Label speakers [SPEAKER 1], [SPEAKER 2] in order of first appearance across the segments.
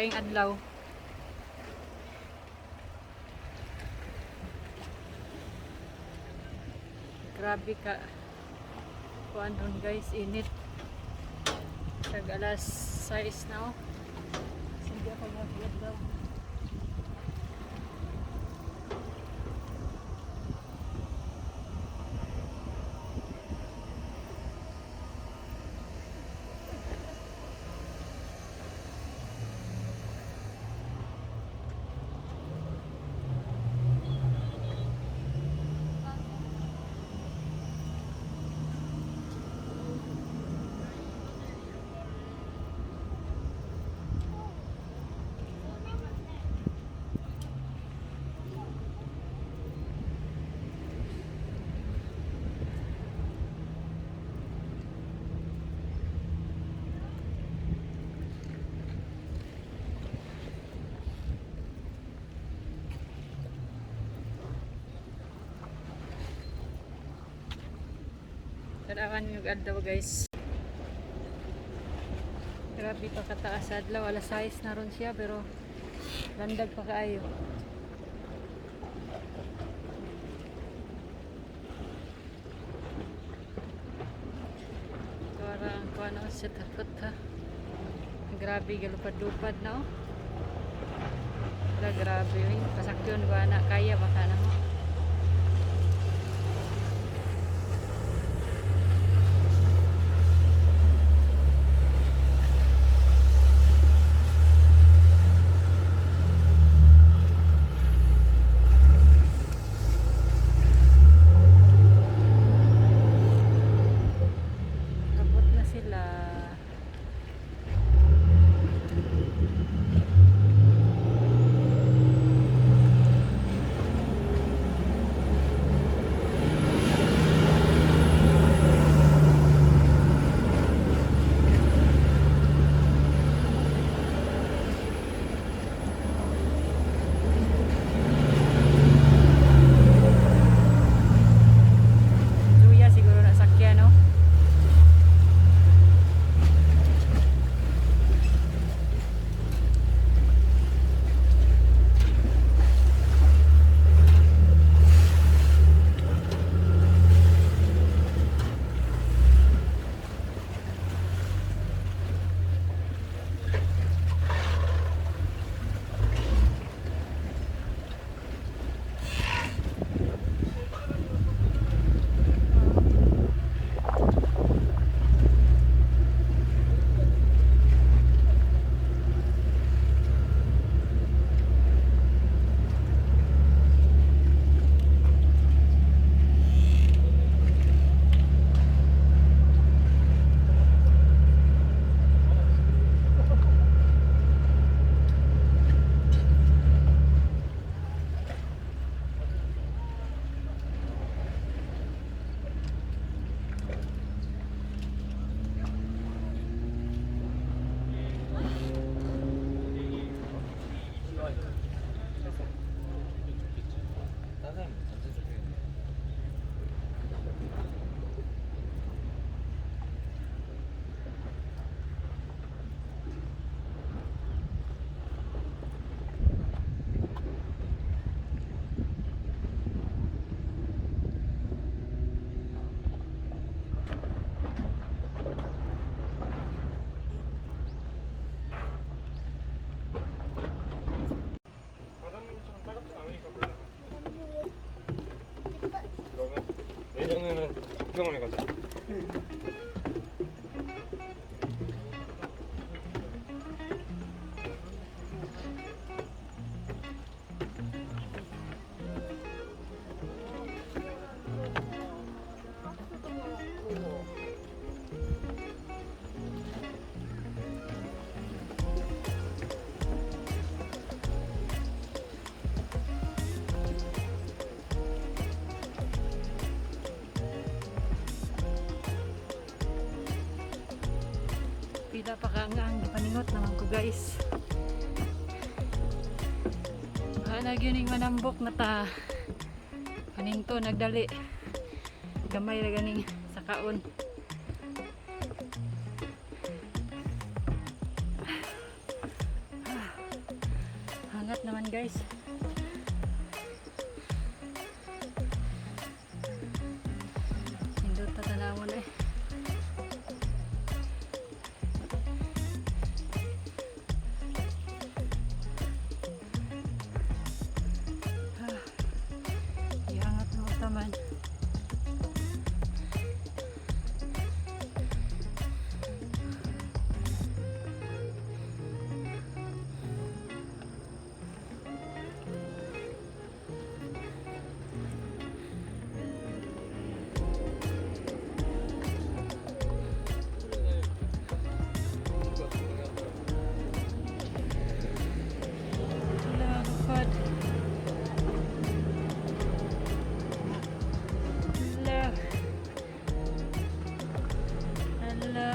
[SPEAKER 1] kaing adlaw. Grabe ka kuan ron guys, init. Tag alas 6 na oh. Sige pa mag daw. Tanawan yung adlaw guys. Grabe pa kataas adlaw, alas 6 na ron siya pero landag pa kaayo. Parang kuan na siya takot ha. Grabe galupad-lupad na oh. Grabe yun. Pasakyon ba na kaya baka na mo.
[SPEAKER 2] 내년에는 구경을 해가자.
[SPEAKER 1] Pila pa ka nga ang paningot naman ko guys. Hanag yun yung manambok na ta. Kaning to nagdali. Gamay na ganing sa kaon. Angat naman guys. Hindot na tanawon eh. Iangat mo taman. Hala, bukod. Hala. Hala.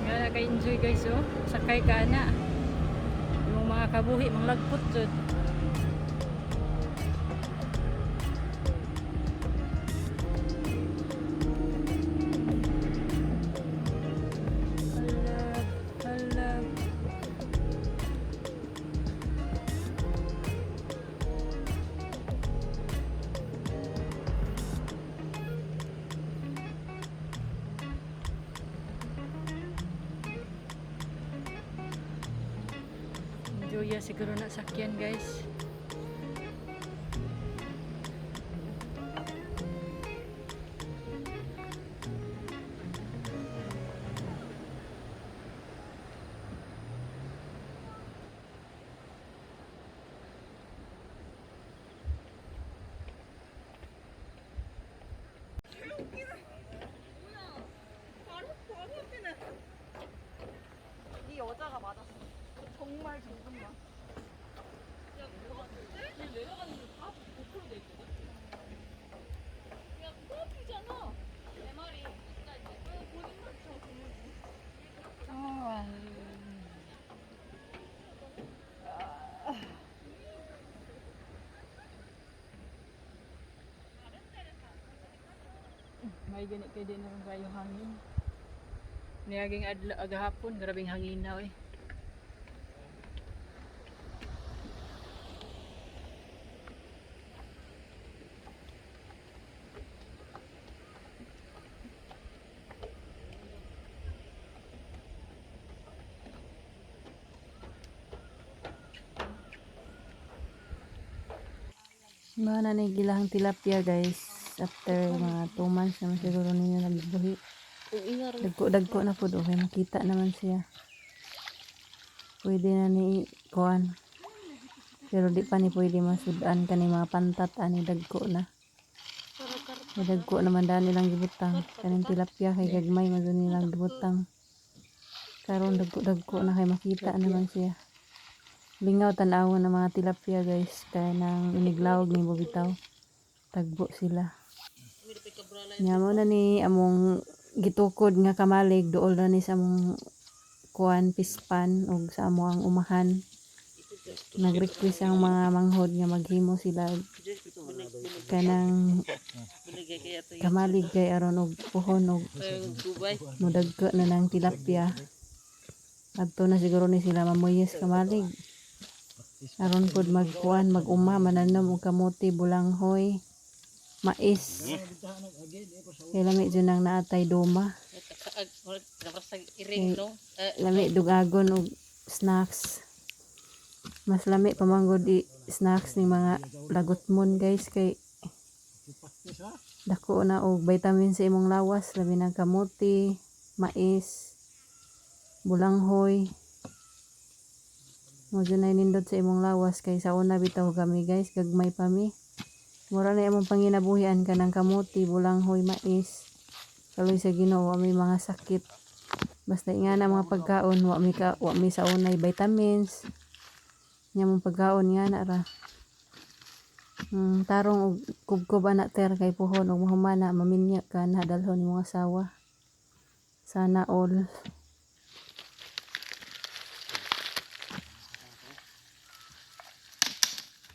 [SPEAKER 1] Nga naka-enjoy guys oh. Sakay ka na. Yung mga kabuhi, mga lagpot jud. Halag, halag. Enjoy ya siguro na sakyan guys.
[SPEAKER 3] 이 여자가 맞았어. 정말 정말.
[SPEAKER 1] May ganit kay din naman kayo hangin. Niyaging agahapon, grabing hangin na eh. Mga nanigilahang tilapia guys. After mga 2 months naman siguro ninyo nagbuhi. Dagko na po doon. Kaya makita naman siya. Pwede na ni kuan. Pero di pa ni pwede masudan ka ni mga pantat. Ani dagko na. May dagko naman daan nilang gibutang. Kaning tilapia kay gagmay man nilang gibutang. Karon dagko na kay makita naman siya. Lingaw tan-awon ng mga tilapia guys. Kaya nang iniglawag ni bubitaw. Tagbo sila. Nya mo na ni among gitukod nga kamalig dool na ni sa among kuan pispan ug sa among umahan. Nag-request ang mga manghod nga maghimo sila kanang kamalig kay aron og puhon og mudagko na ng tilapia. Adto na siguro ni sila mamuyes kamalig. Aron pud magkuan mag-uma mananom og kamote bulanghoy. Mais. Kaya lami dyan ang naatay duma. Lami dugagon o snacks. Mas lami pamanggod snacks ni mga lagotmon guys. Kay dako na og vitamin sa imong lawas. Labi ng kamote, mais, bulanghoy. Mo dyan ay nindot sa imong lawas kay sa una bitaw kami guys, gagmay pa mi. Mura na imong panginabuhian ka ng kamuti, bulanghoy, mais. Kaloy sa Ginoo, wa may mga sakit. Basta nga na mga pagkaon, wa mi sa unay vitamins. Nya mong pagkaon nga na ra. Tarong og kubkob anak ter kay puhon og mahumana maminya ka na dalhon imong asawa. Sana all.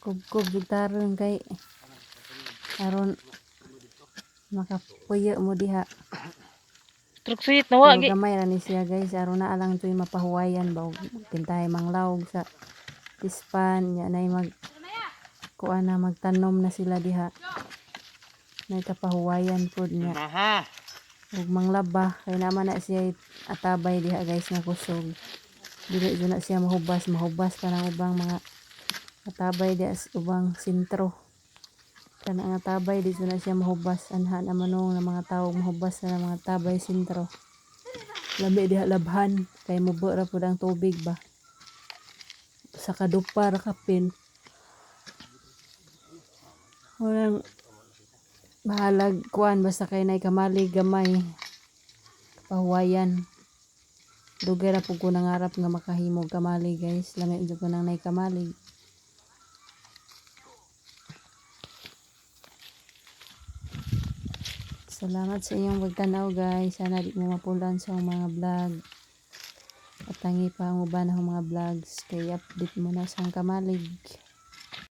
[SPEAKER 1] Kubkob jud tarong kay aron makapuyo mo diha.
[SPEAKER 3] Truk sweet na wa
[SPEAKER 1] Pero
[SPEAKER 3] gi.
[SPEAKER 1] gamay ra ni siya guys, aron na alang tuy mapahuwayan ba og tintahay manglawog sa tispan nya nay mag kuan na magtanom na sila diha. Nay kapahuwayan pod nya. Ug manglaba kay naman na siya atabay diha guys nga kusog. Dili jud na siya mahubas pa ng ubang mga atabay diha sa ubang sentro. Kana nga tabay di jud na siya mahubas anha na manong nga mga tawo mahubas na mga tabay sentro. Labi diha labhan kay mubo ra pud ang tubig ba. Sa kadupar kapin. Walang bahalag kuan basta kay nay kamalig gamay. Pahuwayan. Dugay ra pud ko nangarap nga makahimog kamalig guys. Lami jud ko nang nay kamalig. Salamat sa inyong pagtanaw guys. Sana di mo mapulan sa mga vlog. Patangi pa ang uban ng mga vlogs. Kaya update mo na sa kamalig.